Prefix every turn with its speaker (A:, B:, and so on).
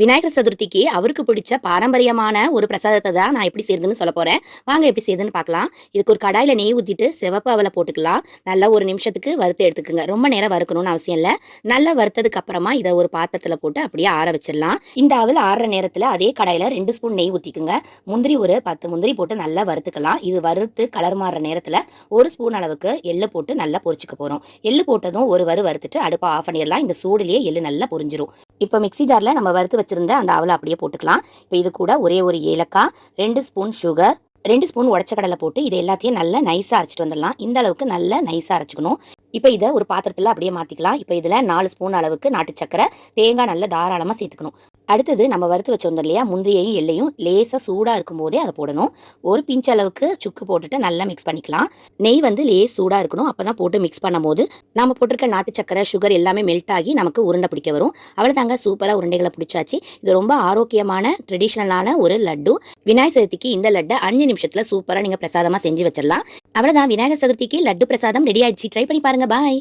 A: விநாயகர் சதுர்த்திக்கு அவருக்கு பிடிச்ச பாரம்பரியமான ஒரு பிரசாதத்தை தான் நான் எப்படி செய்யுதுன்னு சொல்ல போறேன். வாங்க எப்படி செய்யுதுன்னு பார்க்கலாம். இதுக்கு ஒரு கடாயில நெய் ஊத்திட்டு சிவப்பு அவல போட்டுக்கலாம். நல்லா ஒரு நிமிஷத்துக்கு வறுத்து எடுத்துக்கங்க. ரொம்ப நேரம் வறுக்கணும்னு அவசியம் இல்ல. நல்லா வறுத்ததுக்கு அப்புறமா இதை ஒரு பாத்திரத்துல போட்டு அப்படியே ஆற வச்சிடலாம். இந்த அவல் ஆறுற நேரத்துல அதே கடாயில 2 ஸ்பூன் நெய் ஊத்திக்குங்க. முந்திரி ஒரு 10 முந்திரி போட்டு நல்லா வறுத்துக்கலாம். இது வறுத்து கலர் மாறுற நேரத்துல 1 ஸ்பூன் அளவுக்கு எள்ளு போட்டு நல்லா பொரிச்சுக்க போறோம். எள்ளு போட்டதும் ஒரு வறுத்துட்டு அடுப்பை ஆஃப் பண்ணிடலாம். இந்த சூடுலயே எள்ளு நல்லா பொரிஞ்சிரும். இப்போ மிக்ஸி ஜார்ல நம்ம வறுத்து வச்சிருந்த அந்த அவலை அப்படியே போட்டுக்கலாம். இப்போ இது கூட ஒரே ஒரு ஏலக்காய், 2 ஸ்பூன் சுகர், 2 ஸ்பூன் உடச்ச கடலை போட்டு இது எல்லாத்தையும் நல்லா நைஸா அரைச்சிட்டு வந்துடலாம். இந்த அளவுக்கு நல்லா நைஸா அரைச்சிக்கணும். இப்போ இதை ஒரு பாத்திரத்துல அப்படியே மாத்திக்கலாம். இப்போ இதுல 4 ஸ்பூன் அளவுக்கு நாட்டு சக்கரை, தேங்காய் நல்லா தாராளமா சேர்த்துக்கணும். அடுத்தது நம்ம வறுத்து வச்சிருந்தோம் இல்லையா, முந்திரியையும் எள்ளையும் லேசா சூடா இருக்கும் போதே அதை போடணும். ஒரு பிஞ்ச் அளவுக்கு சுக்கு போட்டுட்டு நல்லா மிக்ஸ் பண்ணிக்கலாம். நெய் வந்து லேஸ் சூடா இருக்கணும். அப்பதான் போட்டு மிக்ஸ் பண்ணும் போது நம்ம போட்டிருக்க நாட்டு சக்கரை, சுகர் எல்லாமே மெல்ட் ஆகி நமக்கு உருண்டை பிடிக்க வரும். அவ்வளவுதாங்க, சூப்பரா உருண்டைகளை பிடிச்சாச்சு. இது ரொம்ப ஆரோக்கியமான ட்ரெடிஷனலான ஒரு லட்டு. விநாயகர் சதுர்த்திக்கு இந்த லட்டை 5 நிமிஷத்துல சூப்பரா நீங்க பிரசாதமா செஞ்சு வச்சிடலாம். அவ்வளவுதான், விநாயகர் சதுர்த்திக்கு லட்டு பிரசாதம் ரெடி ஆயிடுச்சு. ட்ரை பண்ணி பாருங்க. பாய்.